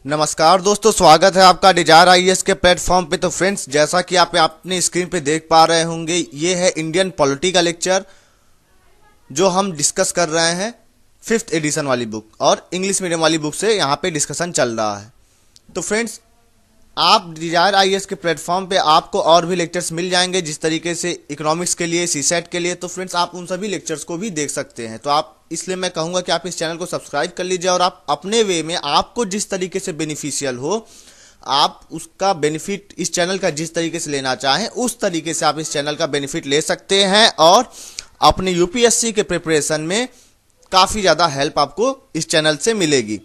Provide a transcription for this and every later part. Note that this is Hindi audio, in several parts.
नमस्कार दोस्तों, स्वागत है आपका डिजायर आईएएस के प्लेटफॉर्म पे। तो फ्रेंड्स, जैसा कि आप अपनी स्क्रीन पे देख पा रहे होंगे, ये है इंडियन पॉलिटी का लेक्चर जो हम डिस्कस कर रहे हैं। 5th एडिशन वाली बुक और इंग्लिश मीडियम वाली बुक से यहाँ पे डिस्कशन चल रहा है। तो फ्रेंड्स, आप डिजायर आईएएस के प्लेटफॉर्म पे आपको और भी लेक्चर्स मिल जाएंगे, जिस तरीके से इकोनॉमिक्स के लिए, सीसेट के लिए। तो फ्रेंड्स, आप उन सभी लेक्चर्स को भी देख सकते हैं। तो आप इसलिए मैं कहूँगा कि आप इस चैनल को सब्सक्राइब कर लीजिए और आप अपने वे में आपको जिस तरीके से बेनिफिशियल हो, आप उसका बेनिफिट इस चैनल का जिस तरीके से लेना चाहें, उस तरीके से आप इस चैनल का बेनिफिट ले सकते हैं और अपने यूपीएससी के प्रिपरेशन में काफ़ी ज़्यादा हेल्प आपको इस चैनल से मिलेगी।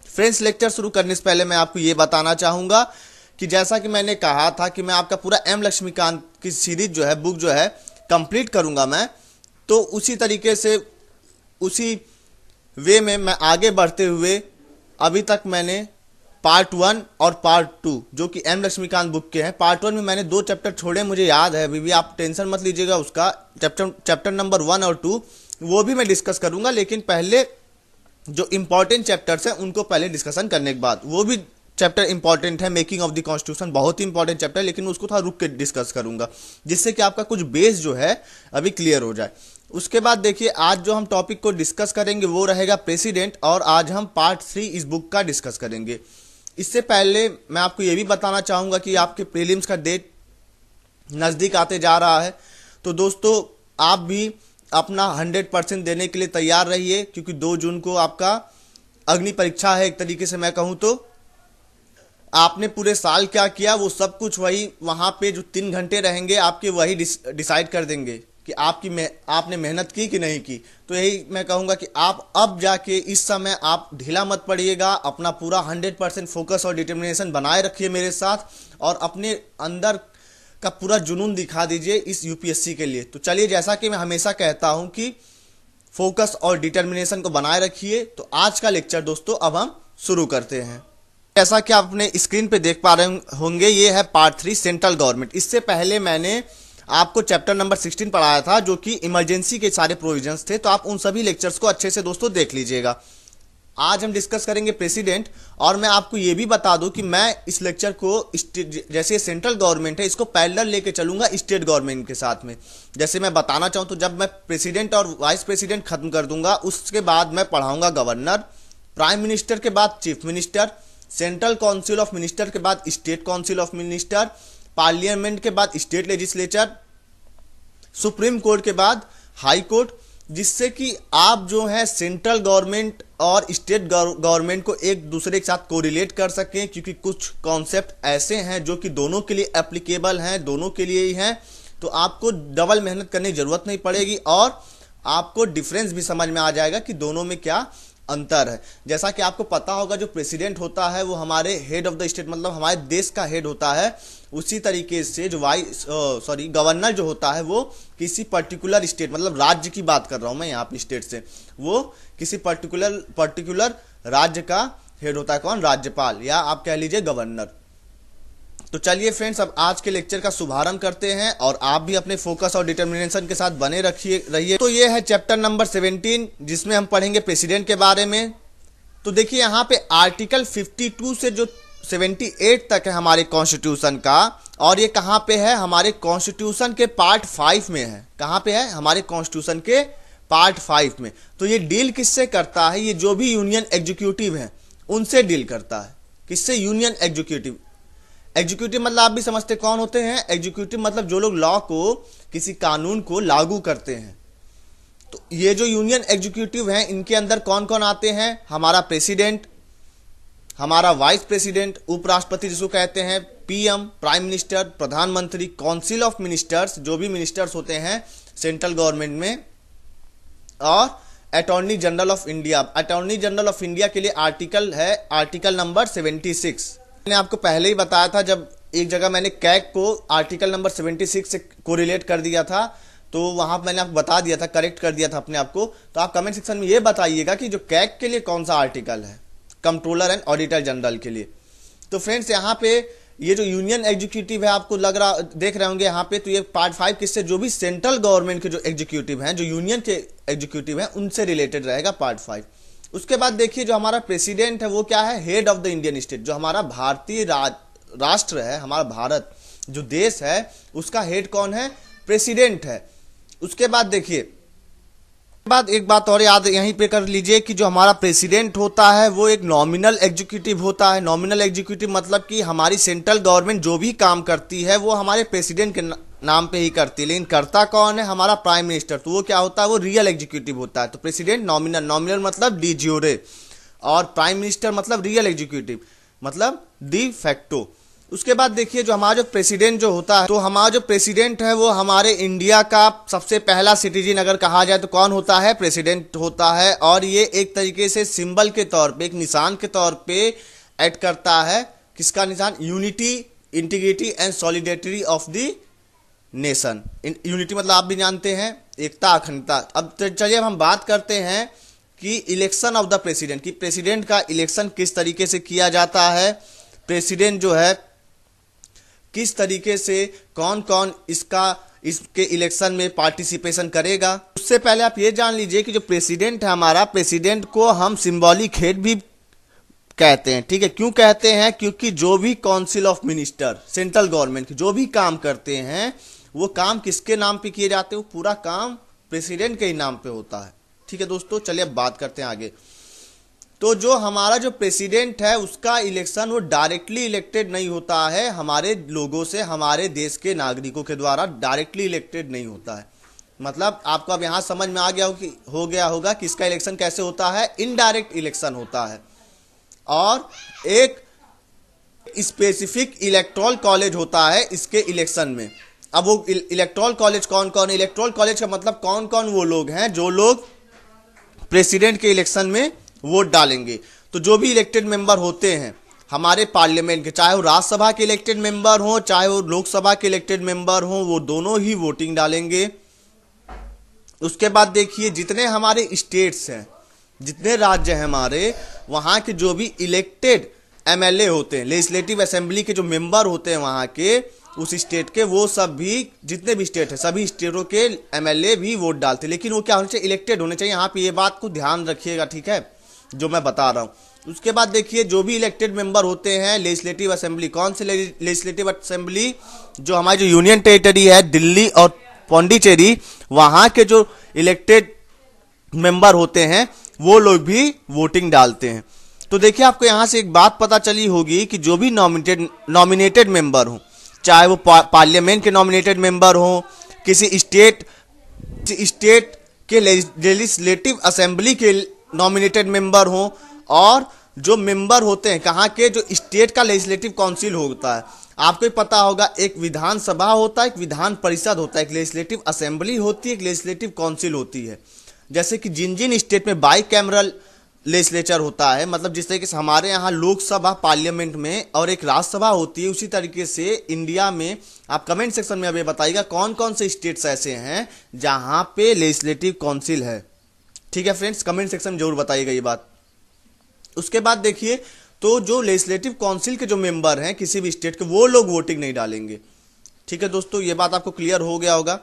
फ्रेंड्स, लेक्चर शुरू करने से पहले मैं आपको ये बताना चाहूँगा कि जैसा कि मैंने कहा था कि मैं आपका पूरा एम लक्ष्मीकांत की सीरीज जो है, बुक जो है, कंप्लीट करूँगा मैं। तो उसी तरीके से, उसी वे में मैं आगे बढ़ते हुए अभी तक मैंने पार्ट 1 और पार्ट 2 जो कि एम लक्ष्मीकांत बुक के हैं। पार्ट 1 में मैंने 2 चैप्टर छोड़े, मुझे याद है अभी भी, आप टेंशन मत लीजिएगा उसका। चैप्टर नंबर 1 और 2 वो भी मैं डिस्कस करूँगा, लेकिन पहले जो इंपॉर्टेंट चैप्टर्स हैं उनको पहले डिस्कशन करने के बाद, वो भी चैप्टर इंपॉर्टेंट है, मेकिंग ऑफ द कॉन्स्टिट्यूशन, बहुत ही इंपॉर्टेंट चैप्टर है, लेकिन उसको थोड़ा रुक के डिस्कस करूंगा, जिससे कि आपका कुछ बेस जो है अभी क्लियर हो जाए। उसके बाद देखिए, आज जो हम टॉपिक को डिस्कस करेंगे वो रहेगा प्रेसिडेंट, और आज हम पार्ट 3 इस बुक का डिस्कस करेंगे। इससे पहले मैं आपको ये भी बताना चाहूंगा कि आपके प्रीलिम्स का डेट नज़दीक आते जा रहा है। तो दोस्तों, आप भी अपना 100% देने के लिए तैयार रहिए, क्योंकि 2 जून को आपका अग्नि परीक्षा है। एक तरीके से मैं कहूँ तो आपने पूरे साल क्या किया, वो सब कुछ वही वहाँ पे जो 3 घंटे रहेंगे आपके, वही डिसाइड कर देंगे कि आपने मेहनत की कि नहीं की। तो यही मैं कहूँगा कि आप अब जाके इस समय आप ढीला मत पड़िएगा, अपना पूरा 100% फोकस और डिटर्मिनेशन बनाए रखिए मेरे साथ, और अपने अंदर का पूरा जुनून दिखा दीजिए इस यूपीएससी के लिए। तो चलिए, जैसा कि मैं हमेशा कहता हूं कि फोकस और डिटर्मिनेशन को बनाए रखिए। तो आज का लेक्चर दोस्तों अब हम शुरू करते हैं। जैसा कि आप अपने स्क्रीन पे देख पा रहे होंगे, ये है पार्ट 3 सेंट्रल गवर्नमेंट। इससे पहले मैंने आपको चैप्टर नंबर 16 पढ़ाया था, जो कि इमरजेंसी के सारे प्रोविजंस थे। तो आप उन सभी लेक्चर्स को अच्छे से दोस्तों देख लीजिएगा। आज हम डिस्कस करेंगे प्रेसिडेंट, और मैं आपको ये भी बता दूं कि मैं इस लेक्चर को जैसे सेंट्रल गवर्नमेंट है, इसको पैरेलल लेके चलूंगा स्टेट गवर्नमेंट के साथ में। जैसे मैं बताना चाहूं तो जब मैं प्रेसिडेंट और वाइस प्रेसिडेंट खत्म कर दूंगा, उसके बाद मैं पढ़ाऊंगा गवर्नर, प्राइम मिनिस्टर के बाद chief minister, central council of minister के बाद state council of minister, parliament के बाद स्टेट लेजिस्लेचर, सुप्रीम कोर्ट के बाद हाई कोर्ट, जिससे कि आप जो है सेंट्रल गवर्नमेंट और स्टेट गवर्नमेंट को एक दूसरे के साथ कोरिलेट कर सकें, क्योंकि कुछ कॉन्सेप्ट ऐसे हैं जो कि दोनों के लिए एप्लीकेबल हैं, दोनों के लिए ही हैं। तो आपको डबल मेहनत करने की जरूरत नहीं पड़ेगी, और आपको डिफरेंस भी समझ में आ जाएगा कि दोनों में क्या अंतर है। जैसा कि आपको पता होगा, जो प्रेसिडेंट होता है वो हमारे हेड ऑफ द स्टेट, मतलब हमारे देश का हेड होता है। उसी तरीके से जो गवर्नर जो होता है वो किसी पर्टिकुलर स्टेट, मतलब राज्य की बात कर रहा हूं मैं यहाँ पे स्टेट से, वो किसी पर्टिकुलर राज्य का हेड होता है। कौन? राज्यपाल, या आप कह लीजिए गवर्नर। तो चलिए फ्रेंड्स, अब आज के लेक्चर का शुभारंभ करते हैं, और आप भी अपने फोकस और डिटर्मिनेशन के साथ बने रहिए। तो ये है चैप्टर नंबर 17, जिसमें हम पढ़ेंगे प्रेसिडेंट के बारे में। तो देखिए, यहाँ पे आर्टिकल 52 से जो 78 तक है हमारे कॉन्स्टिट्यूशन का, और ये कहाँ पे है? हमारे कॉन्स्टिट्यूशन के पार्ट 5 में है। कहाँ पे है? हमारे कॉन्स्टिट्यूशन के पार्ट 5 में। तो ये डील किससे करता है? ये जो भी यूनियन एग्जीक्यूटिव है उनसे डील करता है। किससे? Union executive. एग्जीक्यूटिव मतलब आप भी समझते कौन होते हैं। एग्जीक्यूटिव मतलब जो लोग लॉ को, किसी कानून को लागू करते हैं। तो ये जो यूनियन एग्जीक्यूटिव हैं, इनके अंदर कौन कौन आते हैं? हमारा प्रेसिडेंट, हमारा वाइस प्रेसिडेंट, उपराष्ट्रपति जिसको कहते हैं, पीएम, प्राइम मिनिस्टर, प्रधानमंत्री, काउंसिल ऑफ मिनिस्टर्स, जो भी मिनिस्टर्स होते हैं सेंट्रल गवर्नमेंट में, और attorney general of India. Attorney general of India के लिए आर्टिकल है, आर्टिकल नंबर 76। मैंने आपको पहले ही बताया था, जब एक जगह मैंने कैग को आर्टिकल नंबर 76 से कोरिलेट कर दिया था, तो वहां मैंने आपको बता दिया था, करेक्ट कर दिया था अपने आप को। तो आप कमेंट सेक्शन में ये बताइएगा कि जो कैग के लिए कौन सा आर्टिकल है, कंट्रोलर एंड ऑडिटर जनरल के लिए। तो फ्रेंड्स, यहाँ पे ये जो यूनियन एग्जीक्यूटिव है, आपको देख रहे होंगे यहाँ पे, तो ये पार्ट 5 किससे? जो भी सेंट्रल गवर्नमेंट के जो एग्जीक्यूटिव हैं, जो यूनियन के एग्जीक्यूटिव हैं, उनसे रिलेटेड रहेगा पार्ट 5। उसके बाद देखिए जो हमारा प्रेसिडेंट है वो क्या है, head of the Indian state. जो हमारा भारतीय राष्ट्र है, हमारा भारत जो देश है उसका हेड कौन है, प्रेसिडेंट है। उसके बाद देखिए एक बात और याद यहीं पे कर लीजिए कि जो हमारा प्रेसिडेंट होता है वो एक नॉमिनल एग्जीक्यूटिव होता है। नॉमिनल एग्जीक्यूटिव मतलब कि हमारी सेंट्रल गवर्नमेंट जो भी काम करती है वो हमारे प्रेसिडेंट के नाम पे ही करती है, लेकिन करता कौन है, हमारा प्राइम मिनिस्टर। तो वो क्या होता है, वो रियल एग्जीक्यूटिव होता है। तो प्रेसिडेंट नॉमिनल, नॉमिनल मतलब डी ज्यूरे, और प्राइम मिनिस्टर मतलब रियल एग्जीक्यूटिव मतलब डी फैक्टो। उसके बाद देखिए जो हमारा जो प्रेसिडेंट जो होता है, तो हमारा जो प्रेसिडेंट है वो हमारे इंडिया का सबसे पहला सिटीजन अगर कहा जाए तो कौन होता है, प्रेसिडेंट होता है। और ये एक तरीके से सिंबल के तौर पे, एक निशान के तौर पे ऐड करता है, किसका निशान, unity, integrity and solidarity of the nation. Unity मतलब आप भी जानते हैं एकता, अखंडता। अब चलिए हम बात करते हैं कि इलेक्शन ऑफ द प्रेसिडेंट, कि प्रेसिडेंट का इलेक्शन किस तरीके से किया जाता है, प्रेसिडेंट जो है किस तरीके से, कौन कौन इसके इलेक्शन में पार्टिसिपेशन करेगा। उससे पहले आप ये जान लीजिए कि जो प्रेसिडेंट है हमारा, प्रेसिडेंट को हम सिंबॉलिक हेड भी कहते हैं। ठीक है, क्यों कहते हैं, क्योंकि जो भी council of minister central government के जो भी काम करते हैं वो काम किसके नाम पे किए जाते हैं, वो पूरा काम प्रेसिडेंट के ही नाम पे होता है। ठीक है दोस्तों, चलिए अब बात करते हैं आगे। तो जो हमारा जो प्रेसिडेंट है उसका इलेक्शन वो डायरेक्टली इलेक्टेड नहीं होता है हमारे लोगों से, हमारे देश के नागरिकों के द्वारा डायरेक्टली इलेक्टेड नहीं होता है। मतलब आपको अब यहां समझ में हो गया होगा कि इसका इलेक्शन कैसे होता है, इनडायरेक्ट इलेक्शन होता है। और एक स्पेसिफिक इलेक्टोरल कॉलेज होता है इसके इलेक्शन में। अब वो इलेक्टोरल कॉलेज कौन कौन है, इलेक्टोरल कॉलेज का मतलब कौन कौन वो लोग हैं जो लोग प्रेसिडेंट के इलेक्शन में वोट डालेंगे। तो जो भी इलेक्टेड मेंबर होते हैं हमारे पार्लियामेंट के, चाहे वो राज्यसभा के इलेक्टेड मेंबर हो चाहे वो लोकसभा के इलेक्टेड मेंबर हो, वो दोनों ही वोटिंग डालेंगे। उसके बाद देखिए जितने हमारे स्टेट्स हैं, जितने राज्य हैं हमारे, वहां के जो भी इलेक्टेड एमएलए होते हैं, लेजिस्लेटिव असेंबली के जो मेंबर होते हैं वहां के, उस स्टेट के, वो सब भी जितने भी स्टेट है सभी स्टेटों के एमएलए भी वोट डालते हैं। लेकिन वो क्या होने चाहिए, इलेक्टेड होने चाहिए। यहाँ पे ये बात को ध्यान रखिएगा, ठीक है, जो मैं बता रहा हूं। उसके बाद देखिए जो भी इलेक्टेड मेंबर होते हैं लेजिस्लेटिव असेंबली, कौन से लेजिस्लेटिव असेंबली, जो हमारी जो यूनियन टेरिटरी है दिल्ली और पौंडीचेरी, वहां के जो इलेक्टेड मेंबर होते हैं वो लोग भी वोटिंग डालते हैं। तो देखिए आपको यहां से एक बात पता चली होगी कि जो भी नॉमिनेटेड मेंबर हो, चाहे वो पार्लियामेंट के नॉमिनेटेड मेंबर हो, किसी स्टेट के लेजिस्लेटिव असेंबली के नॉमिनेटेड मेंबर हो, और जो मेंबर होते हैं कहाँ के, जो स्टेट का लेजिस्लेटिव काउंसिल होता है। आपको पता होगा एक विधानसभा होता है, एक विधान परिषद होता है, एक लेजिस्लेटिव असेंबली होती है, एक लेजिस्लेटिव काउंसिल होती है। जैसे कि जिन जिन स्टेट में बाई कैमरल लेजिस्लेचर होता है, मतलब जिस तरीके से हमारे यहाँ लोकसभा पार्लियामेंट में और एक राज्यसभा होती है, उसी तरीके से इंडिया में, आप कमेंट सेक्शन में अभी बताइएगा कौन कौन से स्टेट्स ऐसे हैं जहां पे लेजिस्लेटिव काउंसिल है। ठीक है फ्रेंड्स, कमेंट सेक्शन में जरूर बताइएगा ये बात। उसके बाद देखिए तो जो लेजिस्लेटिव काउंसिल के जो मेंबर हैं किसी भी स्टेट के, वो लोग वोटिंग नहीं डालेंगे। ठीक है दोस्तों, ये बात आपको क्लियर हो गया होगा।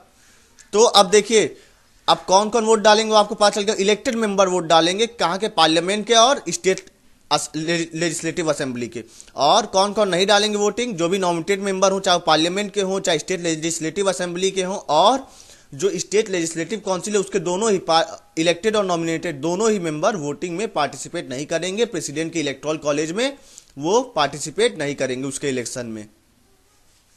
तो अब देखिए अब कौन कौन वोट डालेंगे वो आपको पता चल गया। इलेक्टेड मेंबर वोट डालेंगे कहाँ के, पार्लियामेंट के और स्टेट लेजिस्लेटिव असेंबली के। और कौन कौन नहीं डालेंगे वोटिंग, जो भी नॉमिनेटेड मेंबर हो, चाहे पार्लियामेंट के हो चाहे स्टेट लेजिस्लेटिव असेंबली के हो, और जो स्टेट लेजिस्लेटिव काउंसिल है उसके दोनों ही इलेक्टेड और नॉमिनेटेड दोनों ही मेंबर वोटिंग में पार्टिसिपेट नहीं करेंगे। प्रेसिडेंट के इलेक्टोरल कॉलेज में वो पार्टिसिपेट नहीं करेंगे उसके इलेक्शन में।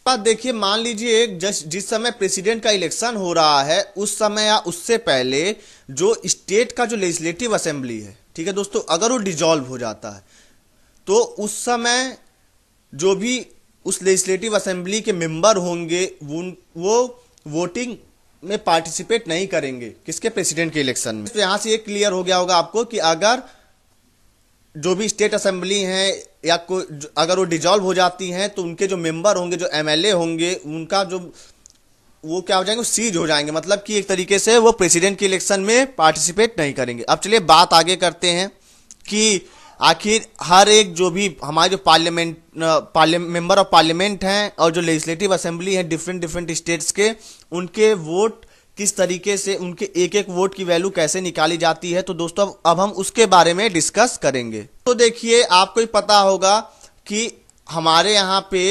बात देखिए, मान लीजिए जिस समय प्रेसिडेंट का इलेक्शन हो रहा है उस समय या उससे पहले जो स्टेट का जो लेजिस्लेटिव असेंबली है, ठीक है दोस्तों, अगर वो डिसॉल्व हो जाता है तो उस समय जो भी उस लेजिस्लेटिव असेंबली के मेंबर होंगे वो वोटिंग में पार्टिसिपेट नहीं करेंगे, किसके, प्रेसिडेंट के इलेक्शन में। तो यहां से ये क्लियर हो गया होगा आपको कि अगर जो भी स्टेट असेंबली हैं या अगर वो डिसॉल्व हो जाती हैं तो उनके जो मेंबर होंगे, जो एमएलए होंगे, उनका जो वो क्या हो जाएंगे, सीज हो जाएंगे। मतलब कि एक तरीके से वो प्रेसिडेंट के इलेक्शन में पार्टिसिपेट नहीं करेंगे। अब चलिए बात आगे करते हैं कि आखिर हर एक जो भी हमारे जो मेंबर ऑफ पार्लियामेंट हैं और जो लेजिस्लेटिव असेंबली है डिफरेंट स्टेट्स के, उनके वोट किस तरीके से उनके एक एक वोट की वैल्यू कैसे निकाली जाती है। तो दोस्तों अब हम उसके बारे में डिस्कस करेंगे। तो देखिए, आपको ही पता होगा कि हमारे यहाँ पे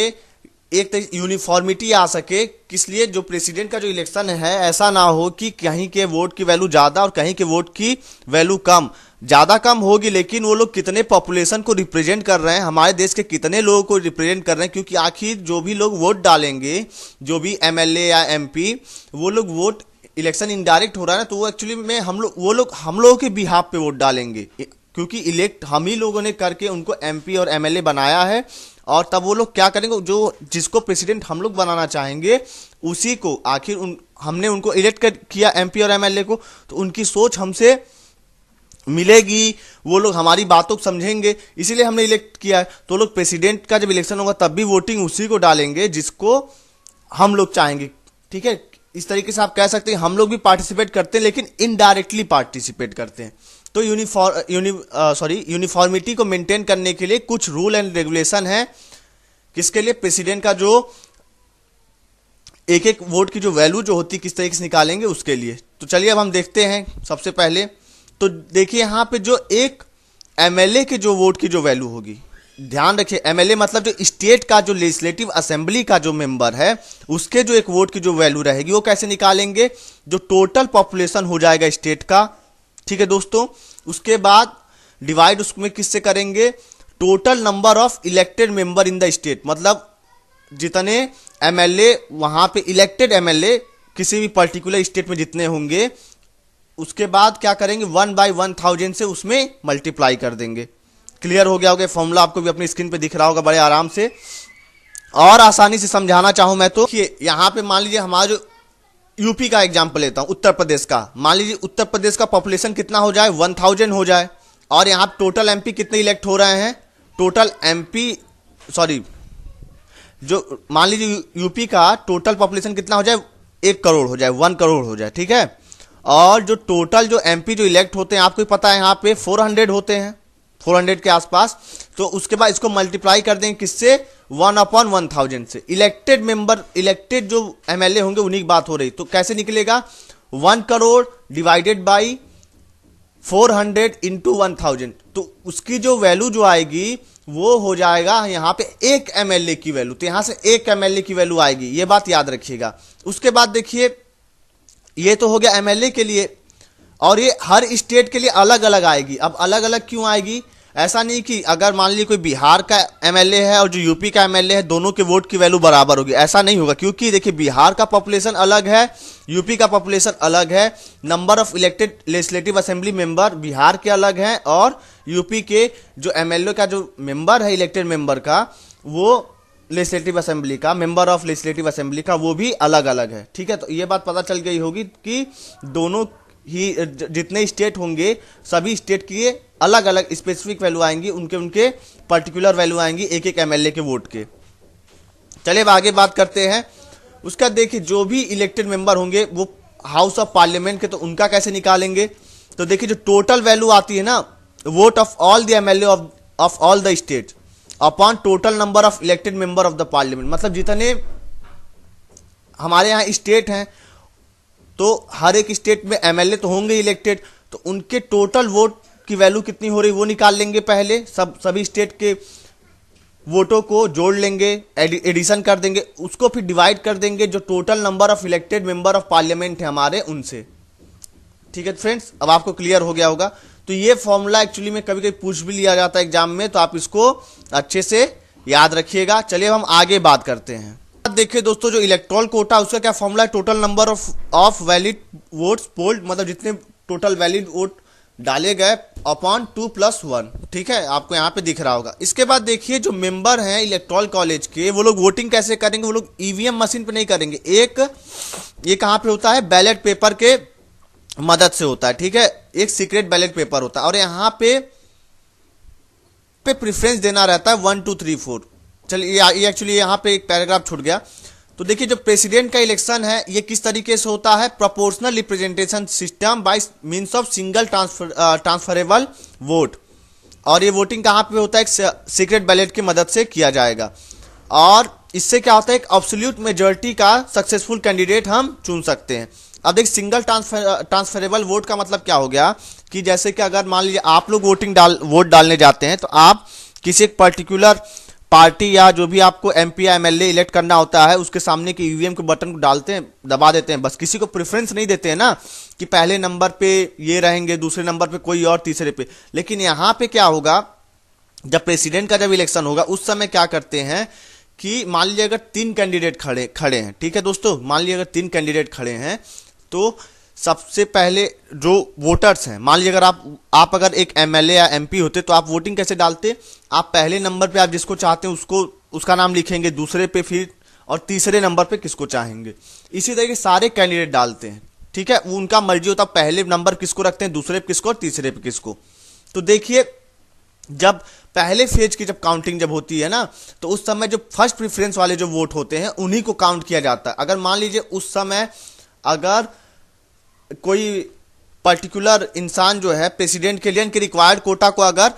एक यूनिफॉर्मिटी आ सके, किस लिए जो प्रेसिडेंट का जो इलेक्शन है ऐसा ना हो कि कहीं के वोट की वैल्यू ज़्यादा और कहीं के वोट की वैल्यू कम। ज़्यादा कम होगी, लेकिन वो लोग कितने पॉपुलेशन को रिप्रेजेंट कर रहे हैं, हमारे देश के कितने लोगों को रिप्रेजेंट कर रहे हैं। क्योंकि आखिर जो भी लोग वोट डालेंगे, जो भी एमएलए या एमपी, वो लोग वोट इलेक्शन इनडायरेक्ट हो रहा है ना, तो वो एक्चुअली में हम लोगों के बिहाफ पे वोट डालेंगे, क्योंकि इलेक्ट हम ही लोगों ने करके उनको एमपी और एमएलए बनाया है। और तब वो लोग क्या करेंगे, जो जिसको प्रेसिडेंट हम लोग बनाना चाहेंगे उसी को, आखिर हमने उनको इलेक्ट किया एमपी और एमएलए को, तो उनकी सोच हमसे मिलेगी, वो लोग हमारी बातों को समझेंगे, इसीलिए हमने इलेक्ट किया है। तो लोग प्रेसिडेंट का जब इलेक्शन होगा तब भी वोटिंग उसी को डालेंगे जिसको हम लोग चाहेंगे। ठीक है, इस तरीके से आप कह सकते हैं हम लोग भी पार्टिसिपेट करते हैं, लेकिन इनडायरेक्टली पार्टिसिपेट करते हैं। तो यूनिफॉर्मिटी को मेंटेन करने के लिए कुछ रूल एंड रेगुलेशन है, किसके लिए, प्रेसिडेंट का जो एक एक वोट की जो वैल्यू जो होती है किस तरीके से निकालेंगे उसके लिए। तो चलिए अब हम देखते हैं। सबसे पहले तो देखिए यहाँ पे जो एक एमएलए के जो वोट की जो वैल्यू होगी, ध्यान रखिए, एमएलए मतलब जो स्टेट का जो लेजिस्लेटिव असेंबली का जो मेंबर है उसके जो एक वोट की जो वैल्यू रहेगी वो कैसे निकालेंगे, जो टोटल पॉपुलेशन हो जाएगा स्टेट का। ठीक है दोस्तों, उसके बाद डिवाइड उसमें किससे करेंगे, total number of elected member in the state, मतलब जितने एमएलए वहां पे इलेक्टेड एमएलए किसी भी पर्टिकुलर स्टेट में जितने होंगे, उसके बाद क्या करेंगे 1/1000 से उसमें मल्टीप्लाई कर देंगे। क्लियर हो गया होगा, फॉर्मूला आपको भी अपनी स्क्रीन पे दिख रहा होगा बड़े आराम से। और आसानी से समझाना चाहूं मैं तो यहां पे मान लीजिए हमारा जो यूपी का एग्जाम्पल लेता हूं, उत्तर प्रदेश का, मान लीजिए उत्तर प्रदेश का पॉपुलेशन कितना हो जाए, 1000 हो जाए, और यहां टोटल एमपी कितने इलेक्ट हो रहे हैं, टोटल एमपी जो मान लीजिए यूपी का टोटल पॉपुलेशन कितना हो जाए, 1 करोड़ हो जाए, 1 करोड़ हो जाए। ठीक है, और जो टोटल जो एमपी जो इलेक्ट होते हैं आपको पता है यहाँ पे 400 होते हैं, 400 के आसपास। तो उसके बाद इसको मल्टीप्लाई कर देंगे किससे, 1/1000 से। इलेक्टेड मेंबर, इलेक्टेड जो एमएलए होंगे उन्हीं की बात हो रही, तो कैसे निकलेगा, 1 करोड़ डिवाइडेड बाई 400 इंटू 1000, तो उसकी जो वैल्यू जो आएगी वो हो जाएगा यहाँ पे 1 एमएलए की वैल्यू, तो यहां से 1 एमएलए की वैल्यू आएगी, ये बात याद रखिएगा। उसके बाद देखिए, ये तो हो गया एमएलए के लिए, और ये हर स्टेट के लिए अलग अलग आएगी। अब अलग अलग क्यों आएगी, ऐसा नहीं कि अगर मान लीजिए कोई बिहार का एमएलए है और जो यूपी का एमएलए है, दोनों के वोट की वैल्यू बराबर होगी, ऐसा नहीं होगा। क्योंकि देखिए बिहार का पॉपुलेशन अलग है, यूपी का पॉपुलेशन अलग है, number of elected legislative assembly member Bihar के अलग हैं, और यूपी के जो एमएलए का जो मेंबर है इलेक्टेड मेंबर का, वो लेजिस्लेटिव असेंबली का मेंबर ऑफ लेजिस्लेटिव असेंबली का, वो भी अलग अलग है। ठीक है, तो ये बात पता चल गई होगी कि दोनों ही जितने स्टेट होंगे सभी स्टेट की अलग अलग स्पेसिफिक वैल्यू आएंगी, उनके उनके पर्टिकुलर वैल्यू आएंगी एक एक एमएलए के वोट के। चलिए अब आगे बात करते हैं। उसका देखिए जो भी इलेक्टेड मेंबर होंगे वो हाउस ऑफ पार्लियामेंट के, तो उनका कैसे निकालेंगे, तो देखिए जो टोटल वैल्यू आती है ना, vote of all the MLA of all the state upon total number of elected member of the parliament, मतलब जितने हमारे यहाँ स्टेट हैं तो हर एक स्टेट में एमएलए तो होंगे इलेक्टेड, तो उनके टोटल वोट की वैल्यू कितनी हो रही वो निकाल लेंगे पहले, सभी स्टेट के वोटों को जोड़ लेंगे, एडिशन कर देंगे, उसको फिर डिवाइड कर देंगे जो total number of elected member of parliament है हमारे उनसे। ठीक है फ्रेंड्स, अब आपको क्लियर हो गया होगा। तो ये फॉर्मूला एक्चुअली में कभी कभी पूछ भी लिया जाता है एग्जाम में, तो आप इसको अच्छे से याद रखिएगा। चलिए हम आगे बात करते हैं। देखिए दोस्तों, जो इलेक्टोरल कोटा उसका क्या फॉर्मूला है, total number of valid votes polled, मतलब जितने टोटल वैलिड वोट डाले गए अपॉन 2+1। ठीक है, आपको यहाँ पे दिख रहा होगा। इसके बाद देखिए जो मेंबर हैं इलेक्टोरल कॉलेज के, वो लोग वोटिंग कैसे करेंगे, वो लोग ईवीएम मशीन पे नहीं करेंगे, ये कहाँ पे होता है, बैलेट पेपर के मदद से होता है। ठीक है, एक सीक्रेट बैलेट पेपर होता है, और यहाँ पे प्रेफरेंस देना रहता है 1 2 3 4। चलिए ये एक्चुअली यहाँ पे एक पैराग्राफ छूट गया। तो देखिए जो प्रेसिडेंट का इलेक्शन है ये किस तरीके से होता है, proportional representation system by means of single transferable vote, और ये वोटिंग कहाँ पे होता है, एक सीक्रेट बैलेट की मदद से किया जाएगा। और इससे क्या होता है, एक एब्सोल्यूट मेजॉरिटी का सक्सेसफुल कैंडिडेट हम चुन सकते हैं। अब देखिए सिंगल ट्रांसफरेबल वोट का मतलब क्या हो गया कि जैसे कि अगर मान लीजिए आप लोग वोट डालने जाते हैं तो आप किसी एक पर्टिकुलर पार्टी या जो भी आपको एमपी या एमएलए इलेक्ट करना होता है उसके सामने के ईवीएम के बटन को डालते हैं, दबा देते हैं, बस किसी को प्रेफरेंस नहीं देते हैं ना कि पहले नंबर पे ये रहेंगे, दूसरे नंबर पे कोई और, तीसरे पे। लेकिन यहाँ पे क्या होगा, जब प्रेसिडेंट का जब इलेक्शन होगा उस समय क्या करते हैं कि मान लीजिए अगर 3 कैंडिडेट खड़े हैं, ठीक है दोस्तों, मान लीजिए अगर 3 कैंडिडेट खड़े हैं तो सबसे पहले जो वोटर्स हैं, मान लीजिए अगर आप अगर एक एमएलए या एमपी होते तो आप वोटिंग कैसे डालते, आप पहले नंबर पे आप जिसको चाहते हैं उसको उसका नाम लिखेंगे, दूसरे पे फिर, और तीसरे नंबर पे किसको चाहेंगे। इसी तरीके सारे कैंडिडेट डालते हैं, ठीक है, उनका मर्जी होता है पहले नंबर किसको रखते हैं, दूसरे पे किसको और तीसरे पे किसको। तो देखिए जब पहले फेज की जब काउंटिंग जब होती है ना तो उस समय जो फर्स्ट प्रेफरेंस वाले जो वोट होते हैं उन्हीं को काउंट किया जाता है। अगर मान लीजिए उस समय अगर कोई पर्टिकुलर इंसान जो है प्रेसिडेंट के लिए इनके रिक्वायर्ड कोटा को अगर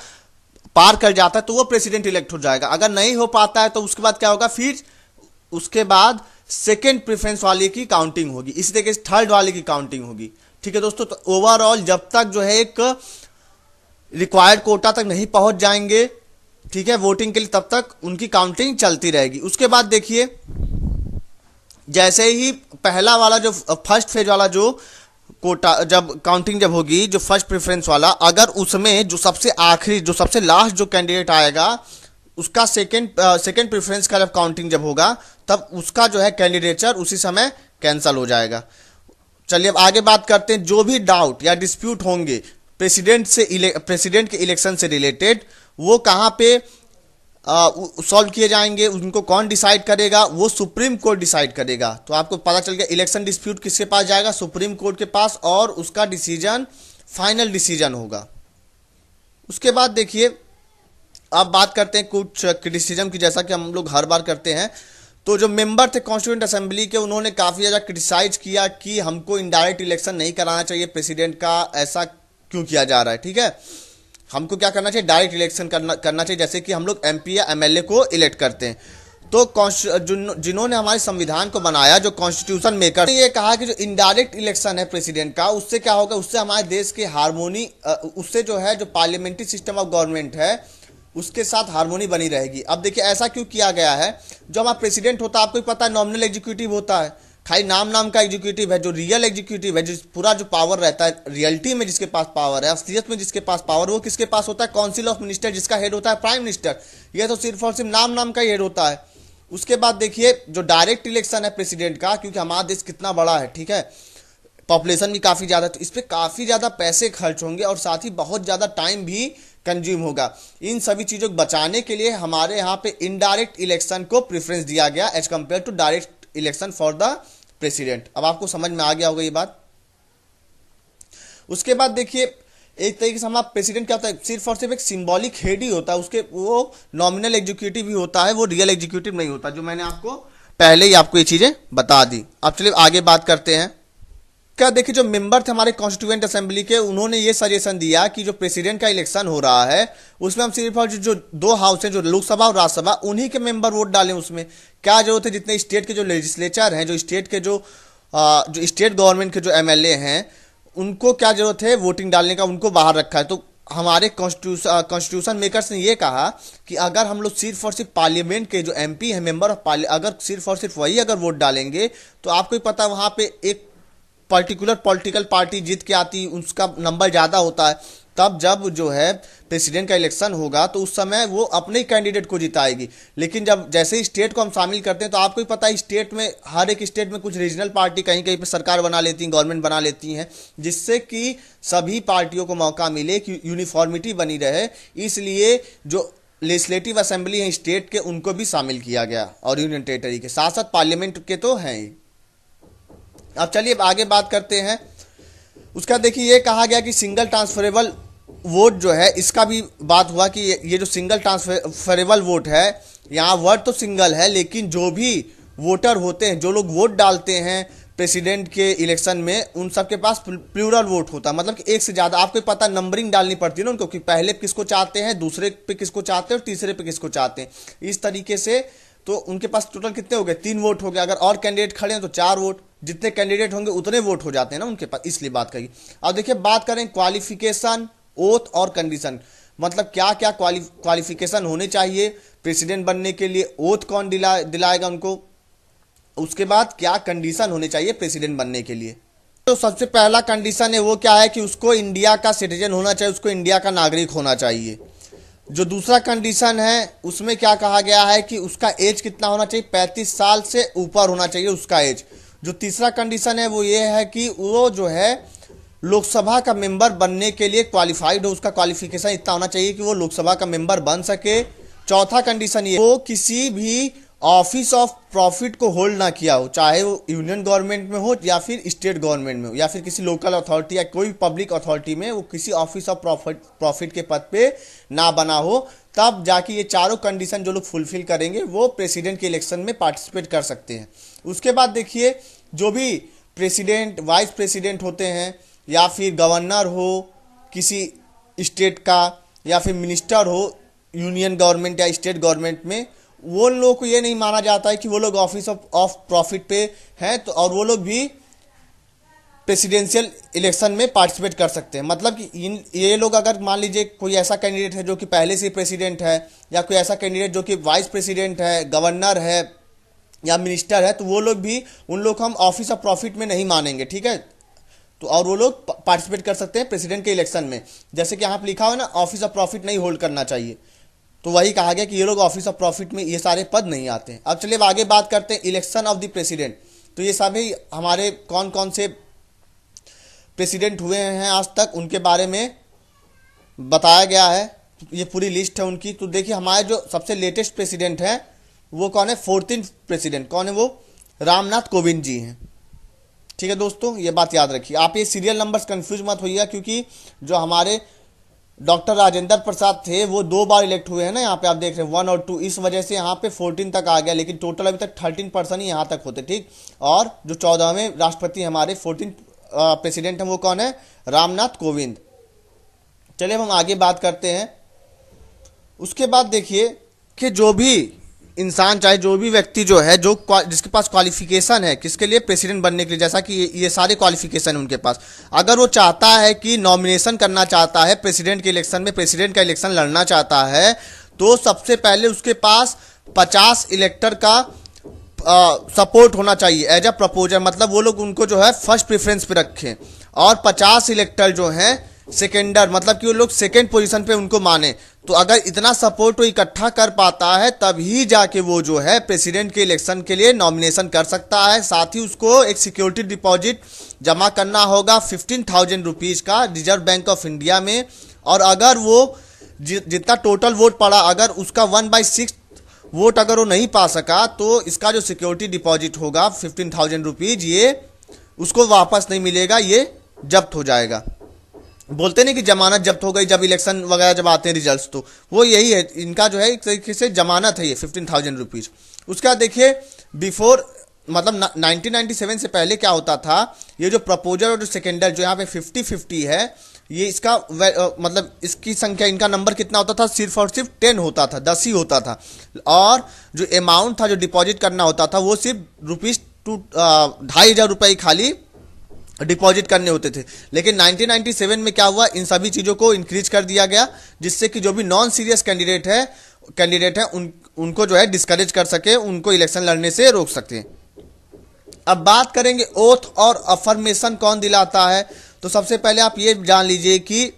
पार कर जाता है तो वो प्रेसिडेंट इलेक्ट हो जाएगा। अगर नहीं हो पाता है तो उसके बाद क्या होगा, फिर उसके बाद सेकेंड प्रेफरेंस वाले की काउंटिंग होगी, इसी तरीके से थर्ड वाले की काउंटिंग होगी। ठीक है दोस्तों, तो ओवरऑल जब तक जो है एक रिक्वायर्ड कोटा तक नहीं पहुंच जाएंगे, ठीक है, वोटिंग के लिए, तब तक उनकी काउंटिंग चलती रहेगी। उसके बाद देखिए जैसे ही पहला वाला जो फर्स्ट फेज वाला जो कोटा जब काउंटिंग जब होगी, जो फर्स्ट प्रेफरेंस वाला, अगर उसमें जो सबसे आखिरी जो सबसे लास्ट जो कैंडिडेट आएगा उसका सेकेंड प्रेफरेंस का जब काउंटिंग जब होगा तब उसका जो है कैंडिडेचर उसी समय कैंसिल हो जाएगा। चलिए अब आगे बात करते हैं, जो भी डाउट या डिस्प्यूट होंगे प्रेसिडेंट के इलेक्शन से रिलेटेड वो कहाँ पे सॉल्व किए जाएंगे, उनको कौन डिसाइड करेगा, वो सुप्रीम कोर्ट डिसाइड करेगा। तो आपको पता चल गया इलेक्शन डिस्प्यूट किसके पास जाएगा, सुप्रीम कोर्ट के पास, और उसका डिसीजन फाइनल डिसीजन होगा। उसके बाद देखिए अब बात करते हैं कुछ क्रिटिसिज्म की, जैसा कि हम लोग हर बार करते हैं। तो जो मेंबर थे कॉन्स्टिट्यूएंट असेंबली के, उन्होंने काफ़ी ज़्यादा क्रिटिसाइज किया कि हमको इनडायरेक्ट इलेक्शन नहीं कराना चाहिए प्रेसिडेंट का, ऐसा क्यों किया जा रहा है। ठीक है, हमको क्या करना चाहिए, डायरेक्ट इलेक्शन करना चाहिए, जैसे कि हम लोग एमपी या एमएलए को इलेक्ट करते हैं। तो जिन्होंने हमारे संविधान को बनाया, जो कॉन्स्टिट्यूशन मेकर, ये कहा कि जो इनडायरेक्ट इलेक्शन है प्रेसिडेंट का, उससे क्या होगा, उससे हमारे देश के हार्मोनी, उससे जो है जो पार्लियामेंट्री सिस्टम ऑफ गवर्नमेंट है उसके साथ हार्मोनी बनी रहेगी। अब देखिए ऐसा क्यों किया गया है, जो हमारा प्रेसिडेंट होता है आपको पता है नॉमिनल एग्जीक्यूटिव होता है, खाली नाम का एग्जीक्यूटिव है। जो रियल एग्जीक्यूटिव है, जो पूरा जो पावर रहता है, रियलिटी में जिसके पास पावर है, असलियत में जिसके पास पावर, वो किसके पास होता है, काउंसिल ऑफ मिनिस्टर, जिसका हेड होता है प्राइम मिनिस्टर। ये तो सिर्फ और सिर्फ नाम का ही हेड होता है। उसके बाद देखिए जो डायरेक्ट इलेक्शन है प्रेसिडेंट का, क्योंकि हमारा देश कितना बड़ा है, ठीक है, पॉपुलेशन भी काफ़ी ज़्यादा, तो इस पर काफ़ी ज़्यादा पैसे खर्च होंगे और साथ ही बहुत ज़्यादा टाइम भी कंज्यूम होगा। इन सभी चीज़ों को बचाने के लिए हमारे यहाँ पे इनडायरेक्ट इलेक्शन को प्रेफरेंस दिया गया as compared to direct election for the president. अब आपको समझ में आ गया होगा ये बात। उसके बाद देखिए एक तरीके से हमारा प्रेसिडेंट क्या होता है, सिर्फ और सिर्फ एक सिंबॉलिक हेड ही होता है, उसके वो नॉमिनल एग्जीक्यूटिव भी होता है, वो रियल एग्जीक्यूटिव नहीं होता, जो मैंने आपको पहले ही आपको ये चीज़ें बता दी। अब चलिए आगे बात करते हैं। क्या देखिए जो मेंबर थे हमारे कॉन्स्टिट्यूएंट असेंबली के, उन्होंने ये सजेशन दिया कि जो प्रेसिडेंट का इलेक्शन हो रहा है उसमें हम सिर्फ और जो 2 हाउस हैं, जो लोकसभा और राज्यसभा, उन्हीं के मेंबर वोट डालें। उसमें क्या जरूरत है, जितने स्टेट के जो लेजिस्लेचर हैं, जो स्टेट के जो स्टेट गवर्नमेंट के जो एमएलए हैं, उनको क्या जरूरत है वोटिंग डालने का, उनको बाहर रखा है। तो हमारे कॉन्स्टिट्यूशन मेकर्स ने ये कहा कि अगर हम लोग सिर्फ और सिर्फ पार्लियामेंट के जो एमपी हैं, मेंबर ऑफ पार्लियामेंट, अगर सिर्फ और सिर्फ वही अगर वोट डालेंगे तो आपको ही पता है वहाँ पे एक पर्टिकुलर पॉलिटिकल पार्टी जीत के आती, उसका नंबर ज़्यादा होता है। तब जब जो है प्रेसिडेंट का इलेक्शन होगा तो उस समय वो अपने ही कैंडिडेट को जिताएगी। लेकिन जब जैसे ही स्टेट को हम शामिल करते हैं तो आपको ही पता है स्टेट में, हर एक स्टेट में कुछ रीजनल पार्टी कहीं कहीं पे सरकार बना लेती हैं, गवर्नमेंट बना लेती हैं, जिससे कि सभी पार्टियों को मौका मिले कि यूनिफॉर्मिटी बनी रहे। इसलिए जो लेजिस्लेटिव असेंबली है स्टेट के, उनको भी शामिल किया गया और यूनियन टेरिटरी के साथ साथ पार्लियामेंट के तो हैं ही। अब चलिए आगे बात करते हैं। उसका देखिए ये कहा गया कि सिंगल ट्रांसफरेबल वोट जो है, इसका भी बात हुआ कि ये जो सिंगल ट्रांसफरेबल वोट है, यहाँ वर्ड तो सिंगल है लेकिन जो भी वोटर होते हैं, जो लोग वोट डालते हैं प्रेसिडेंट के इलेक्शन में, उन सब के पास प्लूरल वोट होता है, मतलब कि एक से ज़्यादा। आपको पता नंबरिंग डालनी पड़ती है ना उनको, कि पहले किसको चाहते हैं, दूसरे पे किसको चाहते हैं और तीसरे पे किसको चाहते हैं। इस तरीके से तो उनके पास टोटल कितने हो गए, 3 वोट हो गए। अगर और कैंडिडेट खड़े हैं तो 4 वोट, जितने कैंडिडेट होंगे उतने वोट हो जाते हैं ना उनके पास, इसलिए बात कही। अब देखिए बात करें क्वालिफिकेशन, ओथ और कंडीशन, मतलब क्या क्या क्वालिफिकेशन होने चाहिए प्रेसिडेंट बनने के लिए, ओथ कौन दिलाएगा उनको, उसके बाद क्या कंडीशन होने चाहिए प्रेसिडेंट बनने के लिए। तो सबसे पहला कंडीशन है वो क्या है कि उसको इंडिया का सिटीजन होना चाहिए, उसको इंडिया का नागरिक होना चाहिए। जो दूसरा कंडीशन है उसमें क्या कहा गया है कि उसका एज कितना होना चाहिए, 35 साल से ऊपर होना चाहिए उसका एज। जो तीसरा कंडीशन है वो ये है कि वो जो है लोकसभा का मेंबर बनने के लिए क्वालिफाइड हो, उसका क्वालिफिकेशन इतना होना चाहिए कि वो लोकसभा का मेंबर बन सके। चौथा कंडीशन ये वो किसी भी ऑफिस ऑफ प्रॉफिट को होल्ड ना किया हो, चाहे वो यूनियन गवर्नमेंट में हो या फिर स्टेट गवर्नमेंट में हो या फिर किसी लोकल अथॉरिटी या कोई पब्लिक अथॉरिटी में, वो किसी ऑफिस ऑफ प्रॉफिट के पद पे ना बना हो। तब जाके ये चारों कंडीशन जो लोग फुलफिल करेंगे वो प्रेसिडेंट के इलेक्शन में पार्टिसिपेट कर सकते हैं। उसके बाद देखिए जो भी प्रेसिडेंट, वाइस प्रेसिडेंट होते हैं या फिर गवर्नर हो किसी स्टेट का या फिर मिनिस्टर हो यूनियन गवर्नमेंट या स्टेट गवर्नमेंट में, वो लोग को ये नहीं माना जाता है कि वो लोग ऑफिस ऑफ प्रॉफिट पे हैं तो और वो लोग भी प्रेसिडेंशियल इलेक्शन में पार्टिसिपेट कर सकते हैं। मतलब कि ये लोग अगर मान लीजिए कोई ऐसा कैंडिडेट है जो कि पहले से प्रेसिडेंट है या कोई ऐसा कैंडिडेट जो कि वाइस प्रेसिडेंट है, गवर्नर है या मिनिस्टर है, तो वो लोग भी, उन लोग को हम ऑफिस ऑफ प्रॉफिट में नहीं मानेंगे, ठीक है। तो और वो लोग पार्टिसिपेट कर सकते हैं प्रेसिडेंट के इलेक्शन में। जैसे कि यहाँ पे लिखा हो ना ऑफिस ऑफ प्रॉफिट नहीं होल्ड करना चाहिए, तो वही कहा गया कि ये लोग ऑफिस ऑफ प्रॉफिट में ये सारे पद नहीं आते हैं। अब चलिए आगे बात करते हैं इलेक्शन ऑफ द प्रेसिडेंट। तो ये सभी हमारे कौन कौन से प्रेसिडेंट हुए हैं आज तक उनके बारे में बताया गया है, ये पूरी लिस्ट है उनकी। तो देखिए हमारे जो सबसे लेटेस्ट प्रेसिडेंट है वो कौन है, 14th प्रेसिडेंट कौन है, वो रामनाथ कोविंद जी हैं, ठीक है दोस्तों, ये बात याद रखिए। आप ये सीरियल नंबर्स कंफ्यूज मत होइएगा, क्योंकि जो हमारे डॉक्टर राजेंद्र प्रसाद थे वो 2 बार इलेक्ट हुए हैं ना, यहाँ पे आप देख रहे हैं 1 और 2, इस वजह से यहाँ पे 14 तक आ गया, लेकिन टोटल अभी तक 13 पर्सन ही यहाँ तक होते, ठीक। और जो 14वें राष्ट्रपति हमारे 14 प्रेसिडेंट हैं वो कौन है, रामनाथ कोविंद। चलिए हम आगे बात करते हैं। उसके बाद देखिए कि जो भी इंसान, चाहे जो भी व्यक्ति जो है, जो जिसके पास क्वालिफिकेशन है किसके लिए, प्रेसिडेंट बनने के लिए, जैसा कि ये सारे क्वालिफिकेशन है उनके पास, अगर वो चाहता है कि नॉमिनेशन करना चाहता है प्रेसिडेंट के इलेक्शन में, प्रेसिडेंट का इलेक्शन लड़ना चाहता है, तो सबसे पहले उसके पास 50 इलेक्टर का सपोर्ट होना चाहिए एज अ प्रपोजर। मतलब वो लोग उनको जो है फर्स्ट प्रेफरेंस पे रखें, और 50 इलेक्टर जो हैं सेकेंडर, मतलब कि वो लोग सेकेंड पोजीशन पे उनको माने। तो अगर इतना सपोर्ट वो इकट्ठा कर पाता है तभी जाके वो जो है प्रेसिडेंट के इलेक्शन के लिए नॉमिनेशन कर सकता है। साथ ही उसको एक सिक्योरिटी डिपॉजिट जमा करना होगा 15,000 रुपीज़ का रिजर्व बैंक ऑफ इंडिया में। और अगर वो जितना टोटल वोट पड़ा, अगर उसका 1/6 वोट अगर वो नहीं पा सका, तो इसका जो सिक्योरिटी डिपॉजिट होगा 15,000 रुपीज़, ये उसको वापस नहीं मिलेगा, ये जब्त हो जाएगा। बोलते नहीं कि जमानत जब्त हो गई जब इलेक्शन वगैरह जब आते हैं रिजल्ट्स, तो वो यही है, इनका जो है एक तरीके से जमानत है ये 15,000 रुपीज़। उसके बाद देखिए बिफोर, मतलब 1997 से पहले क्या होता था, ये जो प्रपोजर और जो सेकेंडर जो यहाँ पे 50-50 है, ये इसका मतलब इसकी संख्या, इनका नंबर कितना होता था, सिर्फ और सिर्फ 10 होता था, 10 ही होता था। और जो अमाउंट था जो डिपॉजिट करना होता था वो सिर्फ ₹2,500 रुपये खाली डिपॉजिट करने होते थे। लेकिन 1997 में क्या हुआ, इन सभी चीज़ों को इंक्रीज कर दिया गया, जिससे कि जो भी नॉन सीरियस कैंडिडेट है उनको जो है डिस्करेज कर सके, उनको इलेक्शन लड़ने से रोक सके। अब बात करेंगे ओथ और अफर्मेशन कौन दिलाता है। तो सबसे पहले आप ये जान लीजिए कि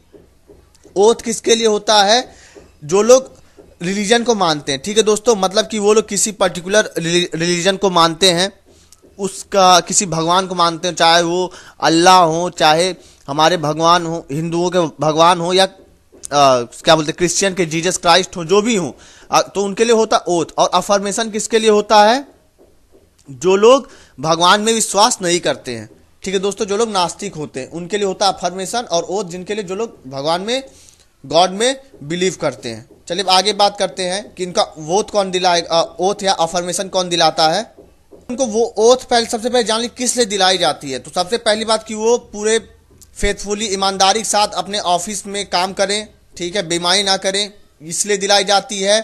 ओथ किसके लिए होता है, जो लोग रिलीजन को मानते हैं, ठीक है दोस्तों, मतलब कि वो लोग किसी पर्टिकुलर रिलीजन को मानते हैं, उसका किसी भगवान को मानते हैं, चाहे वो अल्लाह हो, चाहे हमारे भगवान हो, हिंदुओं के भगवान हो, या क्या बोलते हैं क्रिश्चियन के जीसस क्राइस्ट हो, जो भी हो, तो उनके लिए होता ओथ। और अफर्मेशन किसके लिए होता है, जो लोग भगवान में विश्वास नहीं करते हैं, ठीक है दोस्तों, जो लोग नास्तिक होते हैं उनके लिए होता है अफर्मेशन। और ओथ जिनके लिए, जो लोग भगवान में, गॉड में बिलीव करते हैं। चलिए आगे बात करते हैं कि इनका वोट कौन दिलाएगा, ओथ या अफर्मेशन कौन दिलाता है। उनको वो ओथ पहले, सबसे पहले जान ली किस लिए दिलाई जाती है। तो सबसे पहली बात कि वो पूरे फेथफुली, ईमानदारी के साथ अपने ऑफिस में काम करें, ठीक है, बेईमानी ना करें, इसलिए दिलाई जाती है।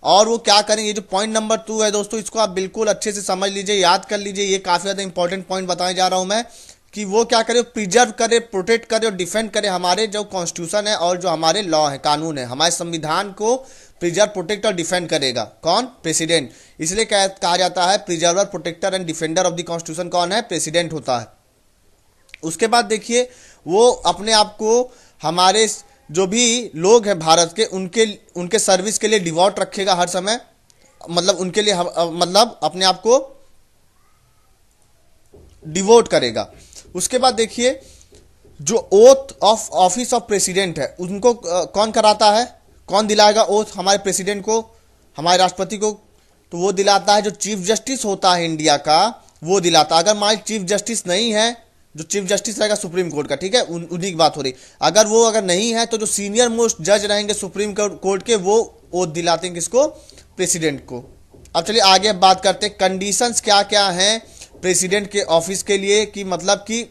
और वो क्या करेंगे, ये जो पॉइंट नंबर 2 है दोस्तों, इसको आप बिल्कुल अच्छे से समझ लीजिए, याद कर लीजिए, ये काफी ज्यादा इंपॉर्टेंट पॉइंट बताने जा रहा हूं मैं, कि वो क्या करे, प्रिजर्व करे, प्रोटेक्ट करे और डिफेंड करे हमारे जो कॉन्स्टिट्यूशन है और जो हमारे लॉ है, कानून है, हमारे संविधान को प्रिजर्व, प्रोटेक्ट और डिफेंड करेगा। कौन? प्रेसिडेंट। इसलिए कहा जाता है preserver, protector and defender of the constitution कौन है? प्रेसिडेंट होता है। उसके बाद देखिए, वो अपने आप को हमारे जो भी लोग हैं भारत के, उनके सर्विस के लिए डिवोट रखेगा हर समय, मतलब उनके लिए मतलब अपने आप को डिवोट करेगा। उसके बाद देखिए, जो oath of office of president है, उनको कौन कराता है, कौन दिलाएगा ओथ हमारे प्रेसिडेंट को, हमारे राष्ट्रपति को? तो वो दिलाता है जो चीफ जस्टिस होता है इंडिया का, वो दिलाता है। अगर हमारे चीफ जस्टिस नहीं है, जो चीफ जस्टिस रहेगा सुप्रीम कोर्ट का, ठीक है, उन्हीं की बात हो रही, अगर नहीं है तो जो सीनियर मोस्ट जज रहेंगे सुप्रीम कोर्ट के, वो ओथ दिलाते हैं किसको? प्रेसिडेंट को। अब चलिए आगे बात करते हैं कंडीशंस क्या क्या हैं प्रेसिडेंट के ऑफिस के लिए, कि मतलब कि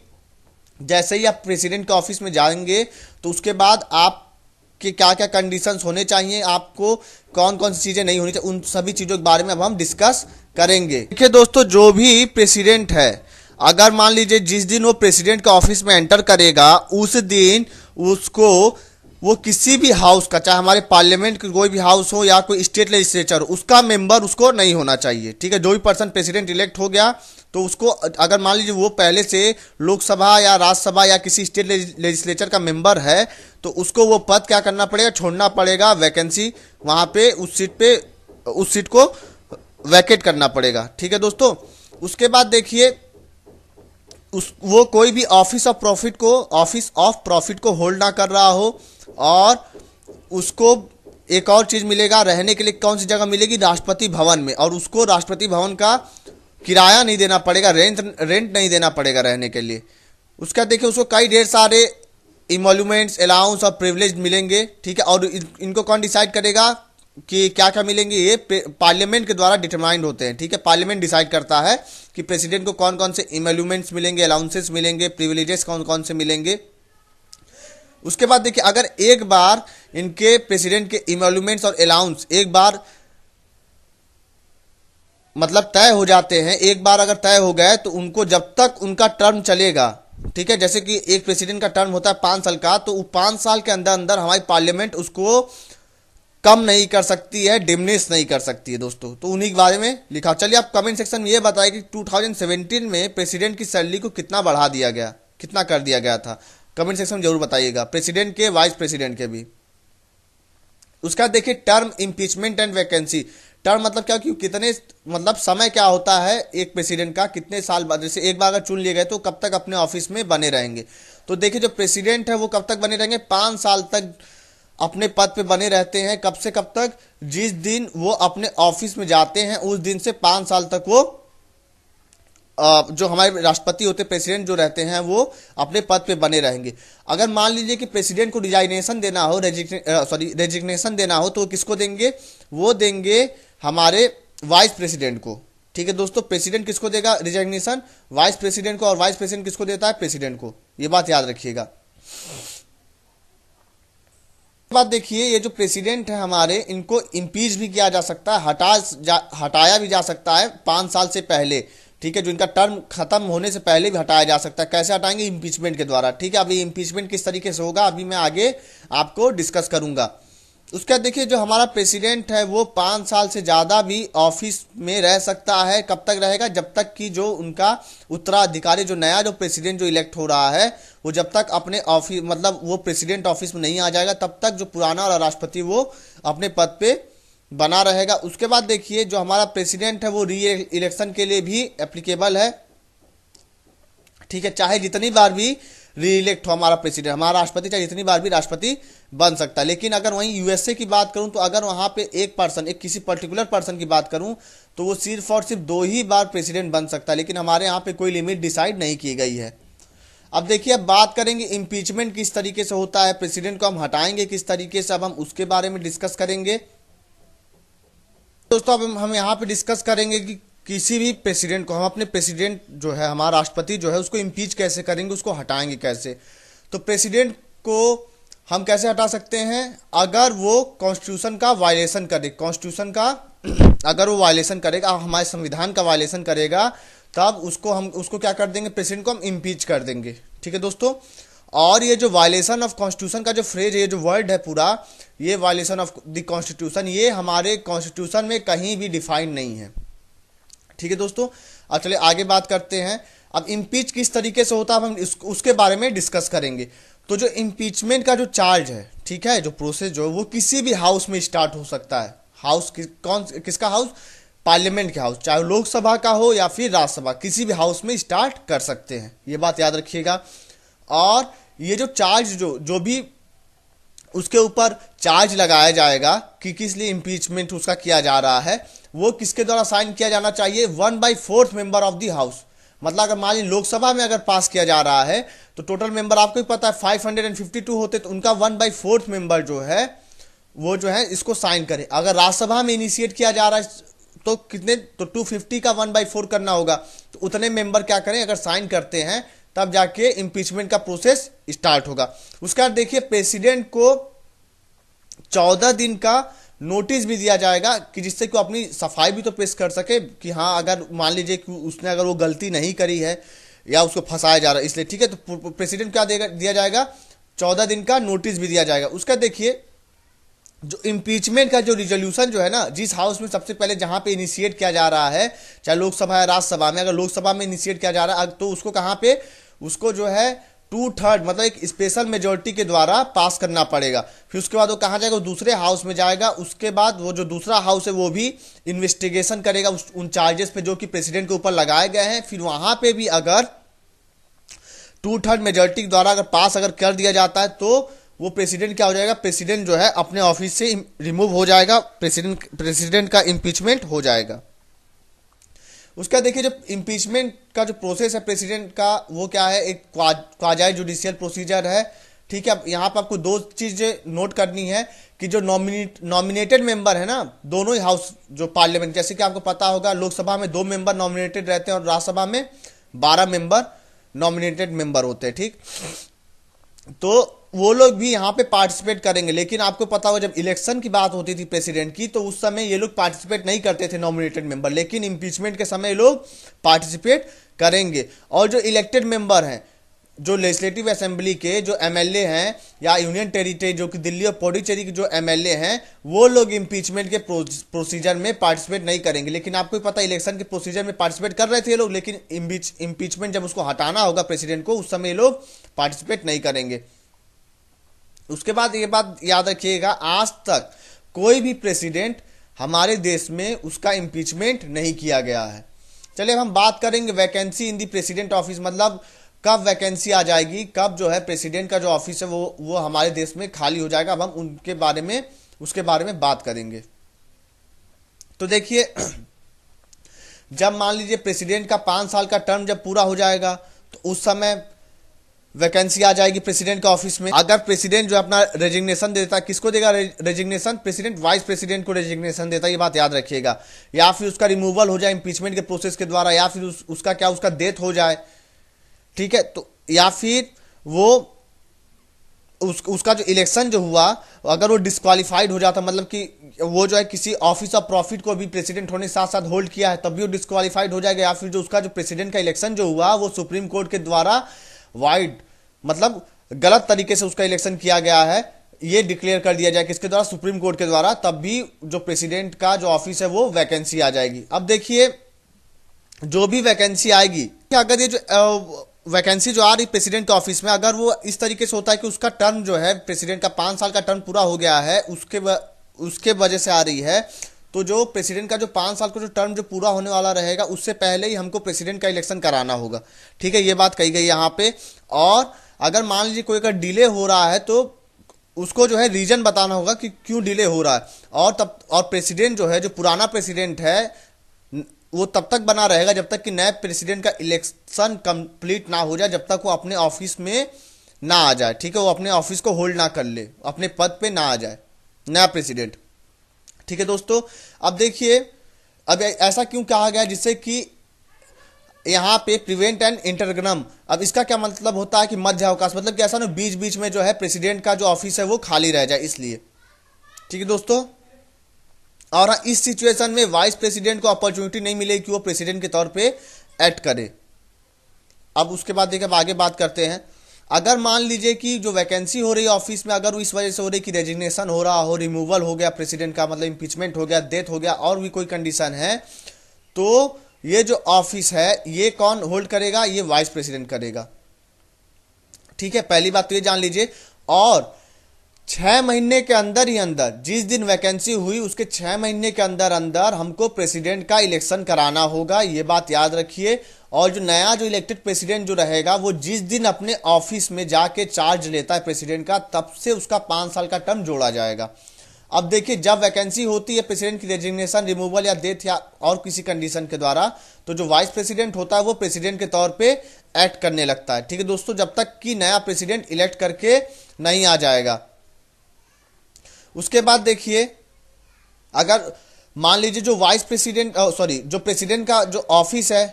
जैसे ही आप प्रेसिडेंट के ऑफिस में जाएंगे तो उसके बाद आप कि क्या क्या कंडीशंस होने चाहिए, आपको कौन कौन सी चीजें नहीं होनी चाहिए, उन सभी चीजों के बारे में अब हम डिस्कस करेंगे। देखिए दोस्तों, जो भी प्रेसिडेंट है, अगर मान लीजिए जिस दिन वो प्रेसिडेंट के ऑफिस में एंटर करेगा, उस दिन उसको वो किसी भी हाउस का, चाहे हमारे पार्लियामेंट की कोई भी हाउस हो या कोई स्टेट लेजिस्लेचर हो, उसका मेंबर उसको नहीं होना चाहिए। ठीक है, जो भी पर्सन प्रेसिडेंट इलेक्ट हो गया तो उसको, अगर मान लीजिए वो पहले से लोकसभा या राज्यसभा या किसी स्टेट लेजिस्लेचर का मेंबर है, तो उसको वो पद क्या करना पड़ेगा? छोड़ना पड़ेगा, वैकेंसी वहां पे उस सीट को वैकेट करना पड़ेगा। ठीक है दोस्तों, उसके बाद देखिए, वो कोई भी ऑफिस ऑफ प्रॉफिट को होल्ड ना कर रहा हो, और उसको एक और चीज मिलेगा रहने के लिए, कौन सी जगह मिलेगी? राष्ट्रपति भवन में, और उसको राष्ट्रपति भवन का किराया नहीं देना पड़ेगा, रेंट नहीं देना पड़ेगा रहने के लिए। उसका देखिए, उसको कई ढेर सारे इमोल्यूमेंट्स, अलाउंस और प्रिविलेज मिलेंगे। ठीक है, और इनको कौन डिसाइड करेगा कि क्या क्या मिलेंगे? ये पार्लियामेंट के द्वारा डिटरमाइंड होते हैं। ठीक है, पार्लियामेंट डिसाइड करता है कि प्रेसिडेंट को कौन कौन से इमोल्यूमेंट्स मिलेंगे, अलाउंसेस मिलेंगे, प्रिविलेजेस कौन कौन से मिलेंगे। उसके बाद देखिए, अगर एक बार इनके प्रेसिडेंट के इमोल्यूमेंट्स और अलाउंस एक बार मतलब तय हो जाते हैं, एक बार अगर तय हो गए तो उनको जब तक उनका टर्म चलेगा, ठीक है, जैसे कि एक प्रेसिडेंट का टर्म होता है 5 साल का, तो 5 साल के अंदर अंदर हमारी पार्लियामेंट उसको कम नहीं कर सकती है, डिमिनिश नहीं कर सकती है दोस्तों। तो उन्हीं के बारे में लिखा। चलिए आप कमेंट सेक्शन में ये बताइए कि 2017 में प्रेसिडेंट की सैलरी को कितना बढ़ा दिया गया, कितना कर दिया गया था? कमेंट सेक्शन में जरूर बताइएगा, प्रेसिडेंट के, वाइस प्रेसिडेंट के भी। उसका देखिए, term, impeachment and vacancy. Term मतलब क्या, कि कितने, मतलब समय क्या होता है एक प्रेसिडेंट का, कितने साल बाद, जैसे एक बार अगर चुन लिए गए तो कब तक अपने ऑफिस में बने रहेंगे। तो देखिए, जो प्रेसिडेंट है वो कब तक बने रहेंगे? 5 साल तक अपने पद पे बने रहते हैं। कब से कब तक? जिस दिन वो अपने ऑफिस में जाते हैं उस दिन से 5 साल तक वो जो हमारे राष्ट्रपति होते, प्रेसिडेंट जो रहते हैं, वो अपने पद पे बने रहेंगे। अगर मान लीजिए कि प्रेसिडेंट को रिजाइनेशन देना हो, रेजिग्नेशन देना हो, तो किसको देंगे? वो देंगे हमारे वाइस प्रेसिडेंट को। ठीक है दोस्तों, प्रेसिडेंट किसको देगा रिजाइनेशन? वाइस प्रेसिडेंट को। और वाइस प्रेसिडेंट किसको देता है? प्रेसिडेंट को। ये बात याद रखिएगा। बात देखिए, ये जो प्रेसिडेंट है हमारे, इनको इम्पीच भी किया जा सकता है, हटाया भी जा सकता है 5 साल से पहले। ठीक है, जो इनका टर्म खत्म होने से पहले भी हटाया जा सकता है। कैसे हटाएंगे? इम्पीचमेंट के द्वारा। ठीक है, अभी इम्पीचमेंट किस तरीके से होगा अभी मैं आगे आपको डिस्कस करूंगा। उसके बाद देखिए, जो हमारा प्रेसिडेंट है वो 5 साल से ज़्यादा भी ऑफिस में रह सकता है। कब तक रहेगा? जब तक कि जो उनका उत्तराधिकारी, जो नया जो प्रेसिडेंट जो इलेक्ट हो रहा है, वो जब तक अपने ऑफिस, मतलब वो प्रेसिडेंट ऑफिस में नहीं आ जाएगा, तब तक जो पुराना वाला राष्ट्रपति वो अपने पद पे बना रहेगा। उसके बाद देखिए, जो हमारा प्रेसिडेंट है वो री इलेक्शन के लिए भी एप्लीकेबल है। ठीक है, चाहे जितनी बार भी री इलेक्ट हो हमारा प्रेसिडेंट, हमारा राष्ट्रपति चाहे जितनी बार भी राष्ट्रपति बन सकता है। लेकिन अगर वहीं यूएसए की बात करूं, तो अगर वहां पे एक किसी पर्टिकुलर पर्सन की बात करूं, तो वो सिर्फ और सिर्फ 2 ही बार प्रेसिडेंट बन सकता है। लेकिन हमारे यहाँ पे कोई लिमिट डिसाइड नहीं की गई है। अब देखिए, अब बात करेंगे इम्पीचमेंट किस तरीके से होता है, प्रेसिडेंट को हम हटाएंगे किस तरीके से, अब हम उसके बारे में डिस्कस करेंगे दोस्तों। अब हम यहाँ पे डिस्कस करेंगे कि किसी भी प्रेसिडेंट को हम अपने प्रेसिडेंट जो है, हमारा राष्ट्रपति जो है, उसको इम्पीच कैसे करेंगे, उसको हटाएंगे कैसे। तो प्रेसिडेंट को हम कैसे हटा सकते हैं? अगर वो कॉन्स्टिट्यूशन का वायलेशन करे, कॉन्स्टिट्यूशन का अगर वो वायलेशन करेगा, हमारे संविधान का वायलेशन करेगा, तब उसको क्या कर देंगे, प्रेसिडेंट को हम इम्पीच कर देंगे। ठीक है दोस्तों। और ये जो वायलेशन ऑफ कॉन्स्टिट्यूशन का जो फ्रेज है, ये जो वर्ड है पूरा, ये वायलेशन ऑफ द कॉन्स्टिट्यूशन, ये हमारे कॉन्स्टिट्यूशन में कहीं भी डिफाइन नहीं है। ठीक है दोस्तों। अब चलिए आगे बात करते हैं। अब इम्पीच किस तरीके से होता है, अब हम उसके बारे में डिस्कस करेंगे। तो जो इम्पीचमेंट का जो चार्ज है, ठीक है, जो प्रोसेस जो वो किसी भी हाउस में स्टार्ट हो सकता है। हाउस किसका हाउस? पार्लियामेंट के हाउस, चाहे लोकसभा का हो या फिर राज्यसभा, किसी भी हाउस में स्टार्ट कर सकते हैं, ये बात याद रखिएगा। और ये जो चार्ज जो भी उसके ऊपर चार्ज लगाया जाएगा कि किस लिए इम्पीचमेंट उसका किया जा रहा है, वो किसके द्वारा साइन किया जाना चाहिए? 1/4 मेंबर ऑफ द हाउस। मतलब अगर मान लीजिए लोकसभा में अगर पास किया जा रहा है तो टोटल मेंबर आपको ही पता है 552 होते, तो उनका 1/4 मेंबर जो है वो जो है इसको साइन करे। अगर राज्यसभा में इनिशिएट किया जा रहा है तो कितने, तो 250 का 1/4 करना होगा, तो उतने मेंबर क्या करें, अगर साइन करते हैं तब जाके इम्पीचमेंट का प्रोसेस स्टार्ट होगा। उसके बाद देखिए प्रेसिडेंट को 14 दिन का नोटिस भी दिया जाएगा कि जिससे कि वो अपनी सफाई भी तो पेश कर सके कि हाँ, अगर मान लीजिए कि उसने अगर वो गलती नहीं करी है या उसको फंसाया जा रहा है इसलिए, ठीक है, तो प्रेसिडेंट क्या दिया जाएगा? 14 दिन का नोटिस भी दिया जाएगा। उसका देखिए जो इम्पीचमेंट का जो रिजोल्यूशन जो है ना, जिस हाउस में सबसे पहले जहां पे इनिशिएट किया जा रहा है, चाहे लोकसभा या राज्यसभा में, अगर लोकसभा में इनिशिएट किया जा रहा है तो उसको कहां पे, उसको जो है 2/3 मतलब एक स्पेशल मेजोरिटी के द्वारा पास करना पड़ेगा। फिर उसके बाद वो कहाँ जाएगा? वो दूसरे हाउस में जाएगा। उसके बाद वो जो दूसरा हाउस है वो भी इन्वेस्टिगेशन करेगा उन चार्जेस पे जो कि प्रेसिडेंट के ऊपर लगाए गए हैं। फिर वहां पे भी अगर 2/3 मेजोरिटी के द्वारा अगर पास अगर कर दिया जाता है तो वो प्रेसिडेंट क्या हो जाएगा? प्रेसिडेंट जो है अपने ऑफिस से रिमूव हो जाएगा, प्रेसिडेंट का इम्पीचमेंट हो जाएगा। उसका देखिए जो इम्पीचमेंट का जो प्रोसेस है प्रेसिडेंट का, वो क्या है? एक क्वाजाई जुडिशियल प्रोसीजर है। ठीक है, यहाँ पर आपको दो चीजें नोट करनी है कि जो नॉमिनेटेड मेंबर है ना, दोनों ही हाउस जो पार्लियामेंट, जैसे कि आपको पता होगा लोकसभा में 2 मेंबर नॉमिनेटेड रहते हैं और राज्यसभा में 12 मेंबर नॉमिनेटेड मेंबर होते हैं। ठीक, तो वो लोग भी यहाँ पे पार्टिसिपेट करेंगे। लेकिन आपको पता होगा जब इलेक्शन की बात होती थी प्रेसिडेंट की, तो उस समय ये लोग पार्टिसिपेट नहीं करते थे नॉमिनेटेड मेंबर, लेकिन इम्पीचमेंट के समय ये लोग पार्टिसिपेट करेंगे। और जो इलेक्टेड मेंबर हैं, जो लेजिस्लेटिव असेंबली के जो एमएलए हैं या यूनियन टेरिटरी जो कि दिल्ली और पुडुचेरी के जो एमएलए हैं, वो लोग इम्पीचमेंट के प्रोसीजर में पार्टिसिपेट नहीं करेंगे। लेकिन आपको पता है इलेक्शन के प्रोसीजर में पार्टिसिपेट कर रहे थे ये लोग, लेकिन इम्पीचमेंट जब उसको हटाना होगा प्रेसिडेंट को, उस समय ये लोग पार्टिसिपेट नहीं करेंगे। उसके बाद ये बात याद रखिएगा, आज तक कोई भी प्रेसिडेंट हमारे देश में उसका इम्पीचमेंट नहीं किया गया है। चलिए हम बात करेंगे वैकेंसी इन दी प्रेसिडेंट ऑफिस, मतलब कब वैकेंसी आ जाएगी, कब जो है प्रेसिडेंट का जो ऑफिस है वो हमारे देश में खाली हो जाएगा। अब हम उसके बारे में बात करेंगे। तो देखिए जब मान लीजिए प्रेसिडेंट का 5 साल का टर्म जब पूरा हो जाएगा तो उस समय वैकेंसी आ जाएगी प्रेसिडेंट के ऑफिस में। अगर प्रेसिडेंट जो अपना रेजिग्नेशन देता है, किसको देगा रेजिग्नेशन? प्रेसिडेंट वाइस प्रेसिडेंट को रेजिग्नेशन देता है, ये बात याद रखिएगा। या फिर उसका रिमूवल हो जाए इम्पीचमेंट के प्रोसेस के द्वारा, या फिर उसका डेथ हो जाए, ठीक है, तो या फिर वो उसका जो इलेक्शन जो हुआ अगर वो डिस्क्वालीफाइड हो जाता, मतलब कि वो जो है किसी ऑफिस ऑफ प्रॉफिट को भी प्रेसिडेंट होने साथ साथ होल्ड किया है, तब भी वो डिस्क्वालीफाइड हो जाएगा। या फिर जो उसका जो प्रेसिडेंट का इलेक्शन जो हुआ वो सुप्रीम कोर्ट के द्वारा वाइड, मतलब गलत तरीके से उसका इलेक्शन किया गया है, ये डिक्लेयर कर दिया जाए किसके द्वारा? सुप्रीम कोर्ट के द्वारा, तब भी जो प्रेसिडेंट का जो ऑफिस है वो वैकेंसी आ जाएगी। अब देखिए जो भी वैकेंसी आएगी, अगर ये जो वैकेंसी जो आ रही प्रेसिडेंट के ऑफिस में, अगर वो इस तरीके से होता है कि उसका टर्म जो है प्रेसिडेंट का 5 साल का टर्म पूरा हो गया है, उसके वजह से आ रही है, तो जो प्रेसिडेंट का जो 5 साल का जो टर्म जो पूरा होने वाला रहेगा उससे पहले ही हमको प्रेसिडेंट का इलेक्शन कराना होगा। ठीक है, ये बात कही गई यहाँ पे। और अगर मान लीजिए कोई अगर डिले हो रहा है तो उसको जो है रीजन बताना होगा कि क्यों डिले हो रहा है। और प्रेसिडेंट जो है, जो पुराना प्रेसिडेंट है, वो तब तक बना रहेगा जब तक कि नए प्रेसिडेंट का इलेक्शन कंप्लीट ना हो जाए, जब तक वो अपने ऑफिस में ना आ जाए। ठीक है, वो अपने ऑफिस को होल्ड ना कर ले, अपने पद पे ना आ जाए नया प्रेसिडेंट। ठीक है दोस्तों, अब देखिए अब ऐसा क्यों कहा गया, जिससे कि यहाँ पे प्रिवेंट एंड इंटरग्नम, अब इसका क्या मतलब होता है कि मध्य अवकाश, मतलब कि ऐसा ना बीच बीच में जो है प्रेसिडेंट का जो ऑफिस है वो खाली रह जाए, इसलिए। ठीक है दोस्तों, और हाँ, इस सिचुएशन में वाइस प्रेसिडेंट को अपॉर्चुनिटी नहीं मिलेगी कि वो प्रेसिडेंट के तौर पे एक्ट करे। अब उसके बाद देखिए, अब आगे बात करते हैं। अगर मान लीजिए कि जो वैकेंसी हो रही है ऑफिस में, अगर वो इस वजह से हो रही है कि रेजिग्नेशन हो रहा हो, रिमूवल हो गया प्रेसिडेंट का, मतलब इम्पीचमेंट हो गया, डेथ हो गया, और भी कोई कंडीशन है, तो ये जो ऑफिस है ये कौन होल्ड करेगा? ये वाइस प्रेसिडेंट करेगा। ठीक है, पहली बात तो ये जान लीजिए। और 6 महीने के अंदर ही अंदर, जिस दिन वैकेंसी हुई उसके 6 महीने के अंदर अंदर हमको प्रेसिडेंट का इलेक्शन कराना होगा, ये बात याद रखिए। और जो नया जो इलेक्टेड प्रेसिडेंट जो रहेगा, वो जिस दिन अपने ऑफिस में जाके चार्ज लेता है प्रेसिडेंट का, तब से उसका 5 साल का टर्म जोड़ा जाएगा। अब देखिए, जब वैकेंसी होती है प्रेसिडेंट की रेजिग्नेशन, रिमूवल या डेथ या और किसी कंडीशन के द्वारा, तो जो वाइस प्रेसिडेंट होता है वो प्रेसिडेंट के तौर पे एक्ट करने लगता है। ठीक है दोस्तों, जब तक कि नया प्रेसिडेंट इलेक्ट करके नहीं आ जाएगा। उसके बाद देखिए, अगर मान लीजिए जो वाइस प्रेसिडेंट जो प्रेसिडेंट का जो ऑफिस है,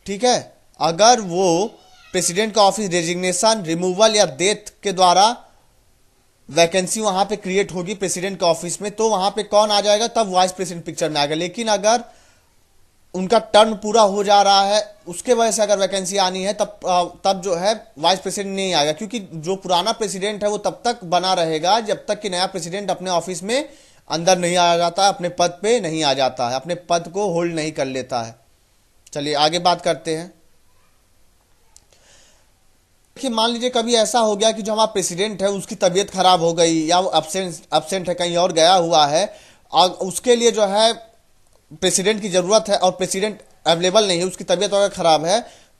ठीक है, अगर वो प्रेसिडेंट का ऑफिस रेजिग्नेशन, रिमूवल या डेथ के द्वारा वैकेंसी वहां पे क्रिएट होगी प्रेसिडेंट के ऑफिस में, तो वहां पे कौन आ जाएगा? तब वाइस प्रेसिडेंट पिक्चर में आएगा। लेकिन अगर उनका टर्म पूरा हो जा रहा है, उसके वजह से अगर वैकेंसी आनी है, तब जो है वाइस प्रेसिडेंट नहीं आएगा, क्योंकि जो पुराना प्रेसिडेंट है वो तब तक बना रहेगा जब तक कि नया प्रेसिडेंट अपने ऑफिस में अंदर नहीं आ जाता, अपने पद पे नहीं आ जाता है, अपने पद को होल्ड नहीं कर लेता है। चलिए आगे बात करते हैं। कि मान लीजिए कभी ऐसा हो गया कि जो हमारा प्रेसिडेंट है उसकी तबीयत खराब हो गई, या वो अब्सेंट है, कहीं और गया हुआ है, और उसके लिए जो है प्रेसिडेंट की जरूरत है और प्रेसिडेंट अवेलेबल नहीं है, उसकी तबीयत वगैरह खराब है,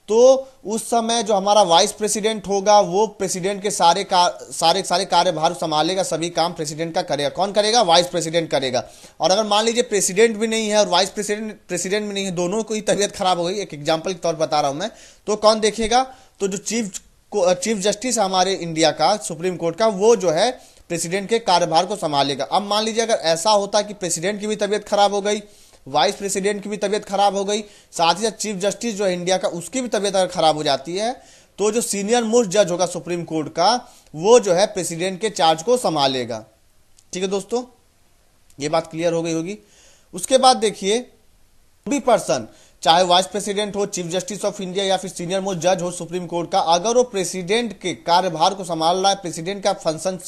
तो उस समय जो हमारा वाइस प्रेसिडेंट होगा वो प्रेसिडेंट के सारे कार्यभार संभालेगा, सभी काम प्रेसिडेंट का करेगा। कौन करेगा? वाइस प्रेसिडेंट करेगा। और अगर मान लीजिए प्रेसिडेंट भी नहीं है और वाइस प्रेसिडेंट भी नहीं है, दोनों को ही तबीयत खराब हो गई, एक एग्जाम्पल के तौर पर बता रहा हूं मैं, तो कौन देखेगा? तो जो चीफ जस्टिस हमारे इंडिया का, सुप्रीम कोर्ट का, वो जो है प्रेसिडेंट के कार्यभार को संभालेगा। अब मान लीजिए अगर ऐसा होता कि प्रेसिडेंट की भी तबीयत खराब हो गई, वाइस प्रेसिडेंट की भी तबीयत खराब हो गई, साथ ही साथ चीफ जस्टिस जो है इंडिया का, उसकी भी तबीयत अगर खराब हो जाती है, तो जो सीनियर मोस्ट जज होगा सुप्रीम कोर्ट का, वो जो है प्रेसिडेंट के चार्ज को संभालेगा। ठीक है दोस्तों, ये बात क्लियर हो गई होगी। उसके बाद देखिए, भी पर्सन, चाहे वाइस प्रेसिडेंट हो, चीफ जस्टिस ऑफ इंडिया, या फिर सीनियर मोस्ट जज हो सुप्रीम कोर्ट का, अगर वो प्रेसिडेंट के कार्यभार को संभाल रहा है, प्रेसिडेंट का फंक्शन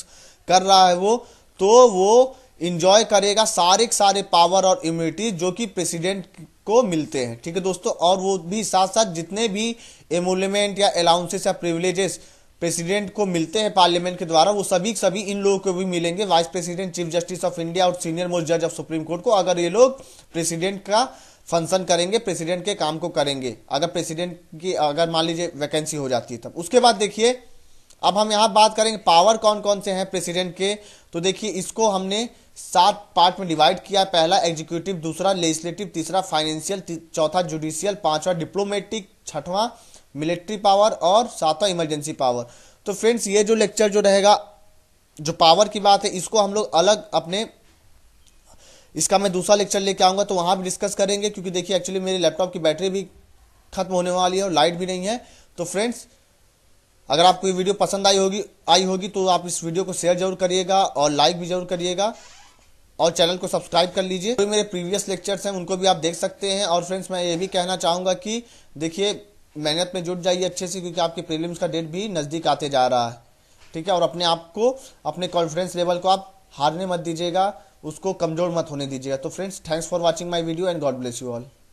कर रहा है वो, तो वो इंजॉय करेगा सारे पावर और इम्यूनिटी जो कि प्रेसिडेंट को मिलते हैं। ठीक है दोस्तों, और वो भी साथ साथ जितने भी एमोलमेंट या अलाउंसेस या प्रिविलेजेस प्रेसिडेंट को मिलते हैं पार्लियामेंट के द्वारा, वो सभी इन लोगों को भी मिलेंगे, vice president, chief justice of India और सीनियर मोस्ट जज ऑफ सुप्रीम कोर्ट को, अगर ये लोग प्रेसिडेंट का फंक्शन करेंगे, प्रेसिडेंट के काम को करेंगे, अगर प्रेसिडेंट की अगर मान लीजिए वैकेंसी हो जाती है तब। उसके बाद देखिए, अब हम यहां बात करेंगे पावर कौन कौन से हैं प्रेसिडेंट के। तो देखिए, इसको हमने 7 पार्ट में डिवाइड किया। पहला एग्जीक्यूटिव, दूसरा लेजिस्लेटिव, तीसरा फाइनेंशियल, चौथा जुडिशियल, पांचवा डिप्लोमेटिक, छठवां मिलिट्री पावर और सातवां इमरजेंसी पावर। तो फ्रेंड्स, ये जो लेक्चर जो रहेगा, जो पावर की बात है, इसको हम लोग अलग अपने, इसका मैं दूसरा लेक्चर लेके आऊंगा, तो वहां भी डिस्कस करेंगे, क्योंकि देखिए एक्चुअली मेरे लैपटॉप की बैटरी भी खत्म होने वाली है और लाइट भी नहीं है। तो फ्रेंड्स, अगर आपको ये वीडियो पसंद आई होगी तो आप इस वीडियो को शेयर जरूर करिएगा और लाइक भी जरूर करिएगा, और चैनल को सब्सक्राइब कर लीजिए। तो मेरे प्रीवियस लेक्चर्स हैं, उनको भी आप देख सकते हैं। और फ्रेंड्स, मैं ये भी कहना चाहूँगा कि देखिए, मेहनत में जुट जाइए अच्छे से, क्योंकि आपके प्रीलिम्स का डेट भी नज़दीक आते जा रहा है। ठीक है, और अपने आप को, अपने कॉन्फिडेंस लेवल को आप हारने मत दीजिएगा, उसको कमज़ोर मत होने दीजिएगा। तो friends, thanks for watching my video and God bless you all.